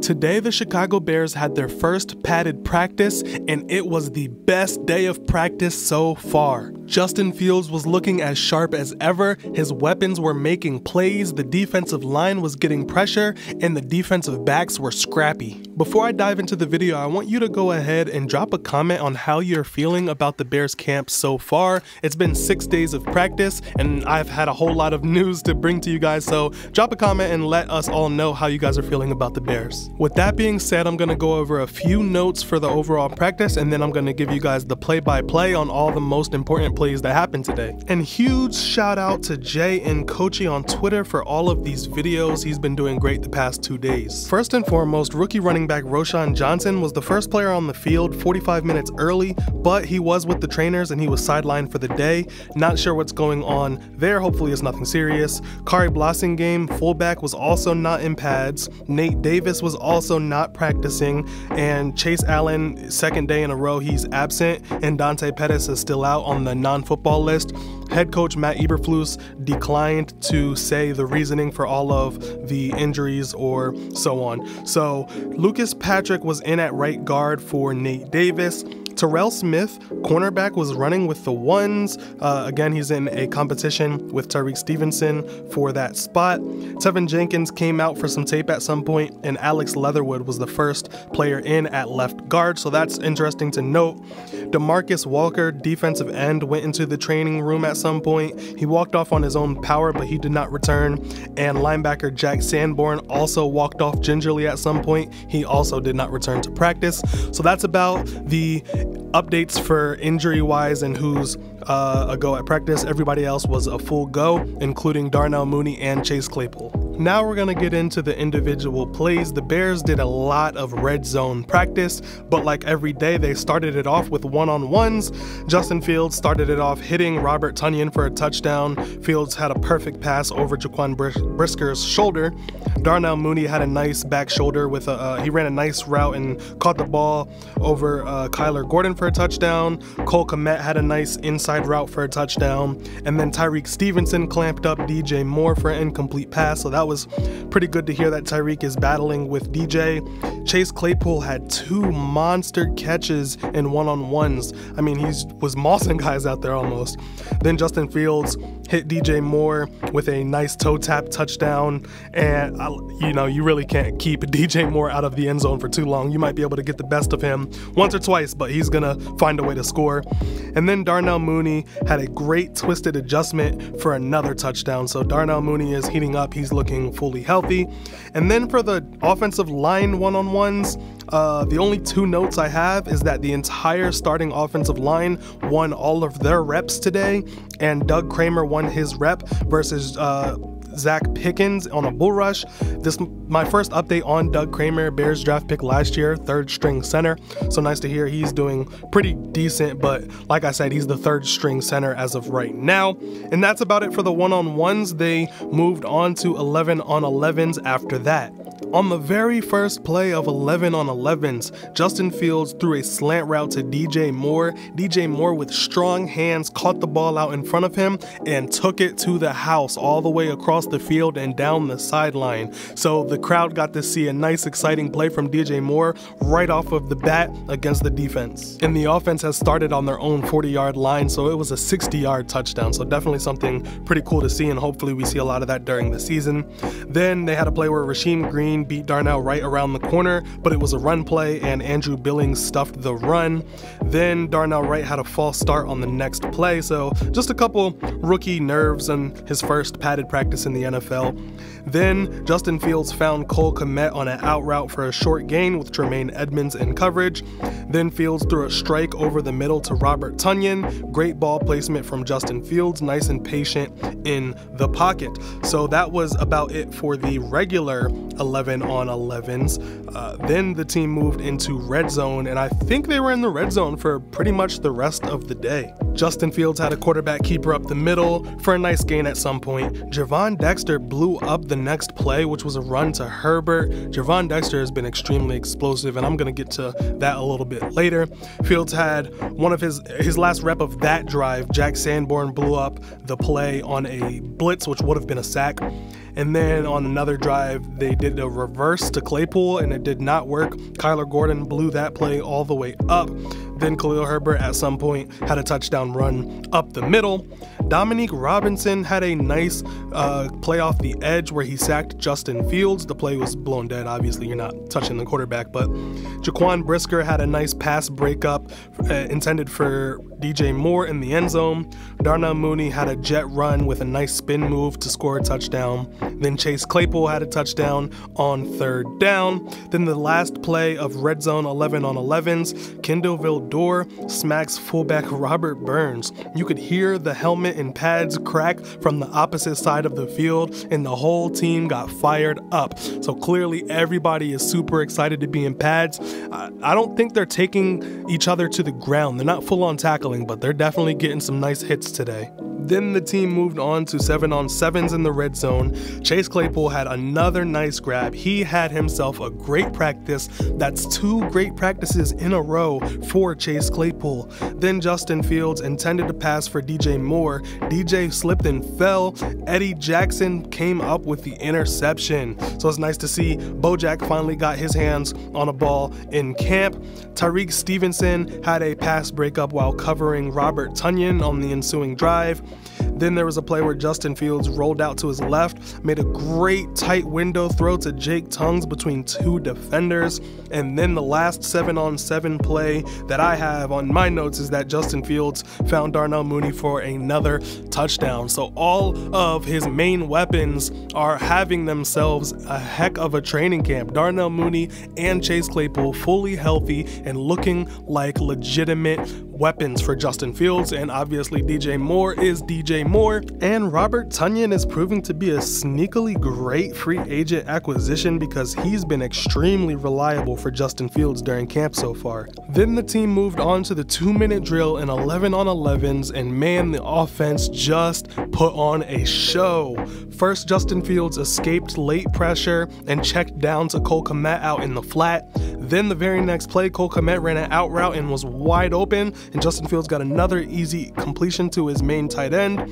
Today, the Chicago Bears had their first padded practice, and it was the best day of practice so far. Justin Fields was looking as sharp as ever, his weapons were making plays, the defensive line was getting pressure, and the defensive backs were scrappy. Before I dive into the video, I want you to go ahead and drop a comment on how you're feeling about the Bears camp so far. It's been 6 days of practice, and I've had a whole lot of news to bring to you guys, so drop a comment and let us all know how you guys are feeling about the Bears. With that being said, I'm going to go over a few notes for the overall practice, and then I'm going to give you guys the play-by-play on all the most important plays that happened today. And huge shout out to Jay and Coachy on Twitter for all of these videos. He's been doing great the past 2 days. First and foremost, rookie running back Roschon Johnson was the first player on the field 45 minutes early, but he was with the trainers and he was sidelined for the day. Not sure what's going on there. Hopefully it's nothing serious. Kari Blasingame, fullback, was also not in pads. Nate Davis was also not practicing, and Chase Allen, second day in a row he's absent, and Dante Pettis is still out on the non-football list. Head coach Matt Eberflus declined to say the reasoning for all of the injuries or so on. So Lucas Patrick was in at right guard for Nate Davis. Terrell Smith, cornerback, was running with the ones. Again, he's in a competition with Tyrique Stevenson for that spot. Tevin Jenkins came out for some tape at some point, and Alex Leatherwood was the first player in at left guard, so that's interesting to note. DeMarcus Walker, defensive end, went into the training room at some point. He walked off on his own power, but he did not return. And linebacker Jack Sanborn also walked off gingerly at some point. He also did not return to practice. So that's about the updates for injury-wise and who's a go at practice. Everybody else was a full go, including Darnell Mooney and Chase Claypool. Now we're going to get into the individual plays. The Bears did a lot of red zone practice, but like every day, they started it off with one-on-ones. Justin Fields started it off hitting Robert Tonyan for a touchdown. Fields had a perfect pass over Jaquan Brisker's shoulder. Darnell Mooney had a nice back shoulder with he ran a nice route and caught the ball over Kyler Gordon for a touchdown. Cole Kmet had a nice inside route for a touchdown. And then Tyrique Stevenson clamped up DJ Moore for an incomplete pass, so that was pretty good to hear that Tyrique is battling with DJ. Chase Claypool had 2 monster catches in one-on-ones. I mean, he was mossing guys out there almost. Then Justin Fields hit DJ Moore with a nice toe tap touchdown, and you know, you really can't keep DJ Moore out of the end zone for too long. You might be able to get the best of him once or twice, but he's gonna find a way to score. And then Darnell Mooney had a great twisted adjustment for another touchdown. So Darnell Mooney is heating up, he's looking fully healthy. And then for the offensive line one-on-ones, the only 2 notes I have is that the entire starting offensive line won all of their reps today, and Doug Kramer won his rep versus Zach Pickens on a bull rush. This my first update on Doug Kramer, Bears draft pick last year, 3rd string center. So nice to hear he's doing pretty decent, but like I said, he's the 3rd string center as of right now. And that's about it for the one-on-ones. They moved on to 11 on 11s after that. On the very first play of 11 on 11s, Justin Fields threw a slant route to DJ Moore. DJ Moore with strong hands caught the ball out in front of him and took it to the house all the way across the field and down the sideline. So the crowd got to see a nice exciting play from DJ Moore right off of the bat against the defense. And the offense has started on their own 40-yard line, so it was a 60-yard touchdown. So definitely something pretty cool to see, and hopefully we see a lot of that during the season. Then they had a play where Rasheem Green beat Darnell right around the corner, but it was a run play and Andrew Billings stuffed the run. Then Darnell Wright had a false start on the next play, so just a couple rookie nerves on his first padded practice in the NFL. Then Justin Fields found Cole Kmet on an out route for a short gain with Tremaine Edmonds in coverage. Then Fields threw a strike over the middle to Robert Tonyan. Great ball placement from Justin Fields, nice and patient in the pocket. So that was about it for the regular 11 on 11s. Then the team moved into red zone, and I think they were in the red zone for pretty much the rest of the day. Justin Fields had a quarterback keeper up the middle for a nice gain at some point. Gervon Dexter blew up the next play, which was a run to Herbert. Gervon Dexter has been extremely explosive, and I'm going to get to that a little bit later. Fields had one of his last rep of that drive. Jack Sanborn blew up the play on a blitz, which would have been a sack. And then on another drive, they did a reverse to Claypool and it did not work. Kyler Gordon blew that play all the way up. Then Khalil Herbert at some point had a touchdown run up the middle. Dominique Robinson had a nice play off the edge where he sacked Justin Fields. The play was blown dead. Obviously, you're not touching the quarterback, but Jaquan Brisker had a nice pass breakup intended for DJ Moore in the end zone. Darnell Mooney had a jet run with a nice spin move to score a touchdown. Then Chase Claypool had a touchdown on third down. Then the last play of red zone 11 on 11s, Kendall Vildor smacks fullback Robert Burns. You could hear the helmet and pads crack from the opposite side of the field, and the whole team got fired up. So clearly everybody is super excited to be in pads. I don't think they're taking each other to the ground. They're not full on tackling, but they're definitely getting some nice hits today. Then the team moved on to 7-on-7s in the red zone. Chase Claypool had another nice grab. He had himself a great practice. That's 2 great practices in a row for Chase Claypool. Then Justin Fields intended to pass for DJ Moore. DJ slipped and fell. Eddie Jackson came up with the interception. So it's nice to see Bojack finally got his hands on a ball in camp. Tyreek Stevenson had a pass breakup while covering Robert Tonyan on the ensuing drive. Then there was a play where Justin Fields rolled out to his left, made a great tight window throw to Jake Tongues between 2 defenders. And then the last 7-on-7 play that I have on my notes is that Justin Fields found Darnell Mooney for another touchdown. So all of his main weapons are having themselves a heck of a training camp. Darnell Mooney and Chase Claypool fully healthy and looking like legitimate weapons for Justin Fields. And obviously DJ Moore is DJ Moore, and Robert Tonyan is proving to be a sneakily great free agent acquisition because he's been extremely reliable for Justin Fields during camp so far. Then the team moved on to the 2-minute drill in 11-on-11s, and man, the offense just put on a show. First, Justin Fields escaped late pressure and checked down to Cole Kmet out in the flat. Then the very next play, Cole Kmet ran an out route and was wide open, and Justin Fields got another easy completion to his main tight end.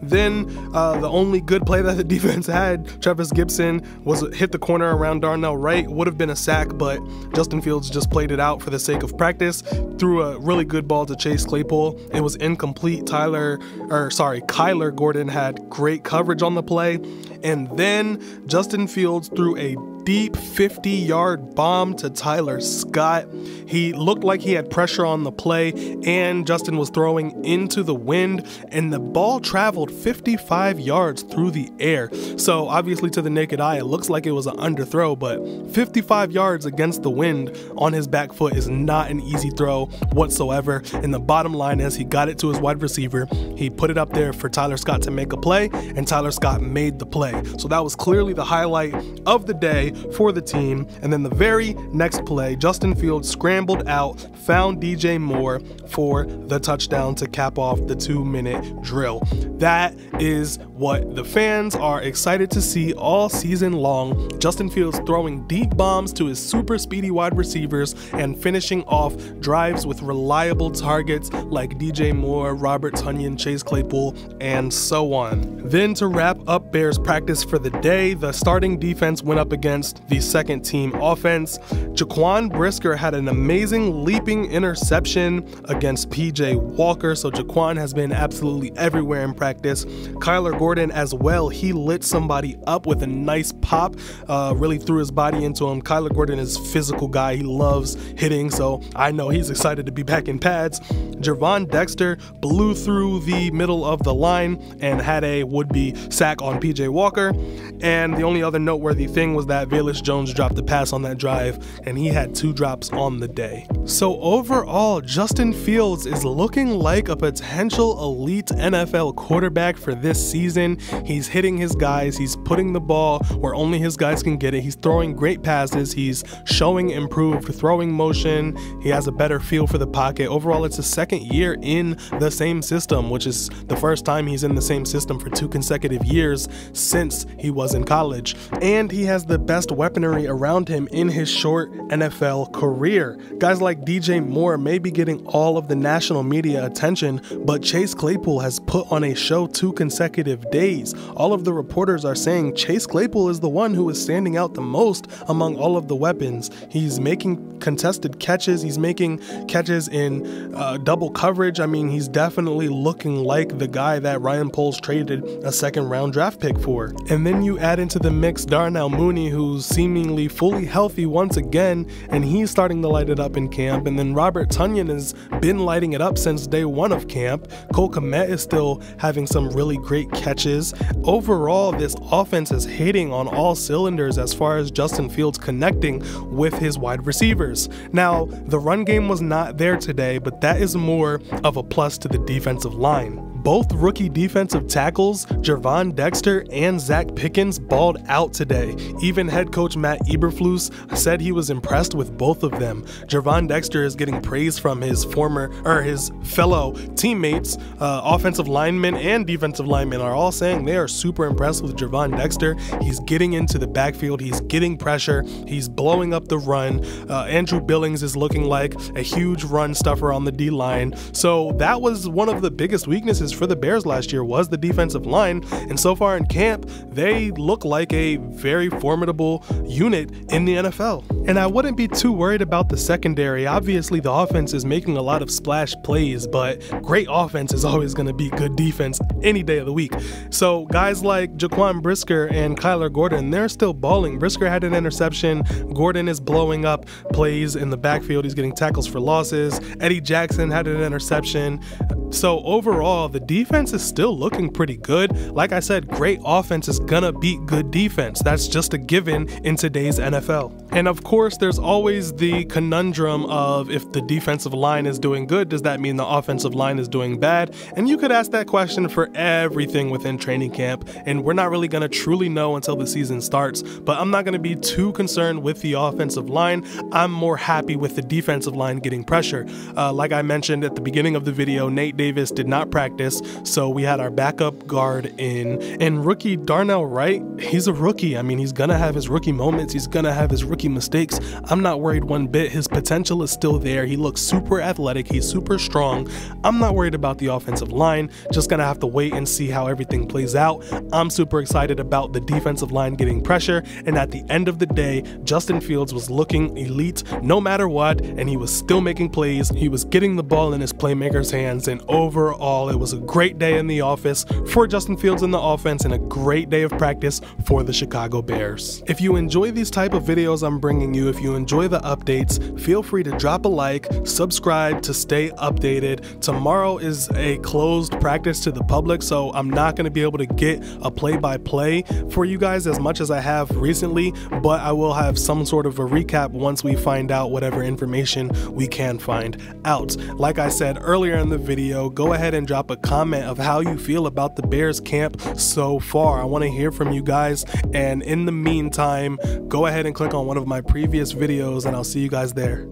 Then the only good play that the defense had, Travis Gibson was hit the corner around Darnell Wright. Would have been a sack, but Justin Fields just played it out for the sake of practice. Threw a really good ball to Chase Claypool. It was incomplete. Kyler Gordon had great coverage on the play. And then Justin Fields threw a deep 50-yard bomb to Tyler Scott. He looked like he had pressure on the play, and Justin was throwing into the wind, and the ball traveled 55 yards through the air. So obviously to the naked eye, it looks like it was an underthrow, but 55 yards against the wind on his back foot is not an easy throw whatsoever. And the bottom line is he got it to his wide receiver. He put it up there for Tyler Scott to make a play, and Tyler Scott made the play. So that was clearly the highlight of the day for the team. And then the very next play, Justin Fields scrambled out, found DJ Moore for the touchdown to cap off the 2-minute drill. That is what the fans are excited to see all season long. Justin Fields throwing deep bombs to his super speedy wide receivers and finishing off drives with reliable targets like DJ Moore, Robert Tonyan, Chase Claypool, and so on. Then to wrap up Bears practice for the day, the starting defense went up against the second team offense. Jaquan Brisker had an amazing leaping interception against PJ Walker, so Jaquan has been absolutely everywhere in practice. Kyler Gordon as well, he lit somebody up with a nice pop, really threw his body into him. Kyler Gordon is a physical guy, he loves hitting, so I know he's excited to be back in pads. Gervon Dexter blew through the middle of the line and had a would-be sack on PJ Walker. And the only other noteworthy thing was that Velus Jones dropped the pass on that drive, and he had 2 drops on the day. So overall, Justin Fields is looking like a potential elite NFL quarterback for this season. He's hitting his guys, he's putting the ball where only his guys can get it, he's throwing great passes, he's showing improved throwing motion, he has a better feel for the pocket. Overall, it's his second year in the same system, which is the first time he's in the same system for 2 consecutive years since he was was in college. And he has the best weaponry around him in his short NFL career. Guys like DJ Moore may be getting all of the national media attention, but Chase Claypool has put on a show 2 consecutive days. All of the reporters are saying Chase Claypool is the one who is standing out the most among all of the weapons. He's making contested catches, he's making catches in double coverage. I mean, he's definitely looking like the guy that Ryan Poles traded a second-round draft pick for. And then you add into the mix Darnell Mooney, who's seemingly fully healthy once again, and he's starting to light it up in camp. And then Robert Tonyan has been lighting it up since day 1 of camp. Cole Kmet is still having some really great catches. Overall, this offense is hitting on all cylinders as far as Justin Fields connecting with his wide receivers. Now, the run game was not there today, but that is more of a plus to the defensive line. Both rookie defensive tackles, Gervon Dexter and Zach Pickens, balled out today. Even head coach Matt Eberflus said he was impressed with both of them. Gervon Dexter is getting praise from his fellow teammates. Offensive linemen and defensive linemen are all saying they are super impressed with Gervon Dexter. He's getting into the backfield, he's getting pressure, he's blowing up the run. Andrew Billings is looking like a huge run stuffer on the D-line. So that was one of the biggest weaknesses for the Bears last year, was the defensive line, and so far in camp they look like a very formidable unit in the NFL. And I wouldn't be too worried about the secondary. Obviously the offense is making a lot of splash plays, but great offense is always going to beat good defense any day of the week. So guys like Jaquan Brisker and Kyler Gordon, they're still balling. Brisker had an interception, Gordon is blowing up plays in the backfield, he's getting tackles for losses. Eddie Jackson had an interception. So overall, the defense is still looking pretty good. Like I said, great offense is gonna beat good defense. That's just a given in today's NFL. And of course, there's always the conundrum of, if the defensive line is doing good, does that mean the offensive line is doing bad? And you could ask that question for everything within training camp, and we're not really gonna truly know until the season starts. But I'm not gonna be too concerned with the offensive line. I'm more happy with the defensive line getting pressure. Like I mentioned at the beginning of the video, Nate Davis did not practice, so we had our backup guard in. And rookie Darnell Wright, he's a rookie. I mean, he's gonna have his rookie moments, he's gonna have his rookie mistakes. I'm not worried one bit. His potential is still there. He looks super athletic, he's super strong. I'm not worried about the offensive line, just gonna have to wait and see how everything plays out. I'm super excited about the defensive line getting pressure, and at the end of the day, Justin Fields was looking elite no matter what, and he was still making plays. He was getting the ball in his playmakers' hands, and overall it was a great day in the office for Justin Fields in the offense and a great day of practice for the Chicago Bears. If you enjoy these type of videos I'm bringing you, if you enjoy the updates, feel free to drop a like, subscribe to stay updated. Tomorrow is a closed practice to the public, so I'm not going to be able to get a play-by-play for you guys as much as I have recently, but I will have some sort of a recap once we find out whatever information we can find out. Like I said earlier in the video, go ahead and drop a comment of how you feel about the Bears camp so far. I want to hear from you guys, and in the meantime, go ahead and click on one of my previous videos and I'll see you guys there.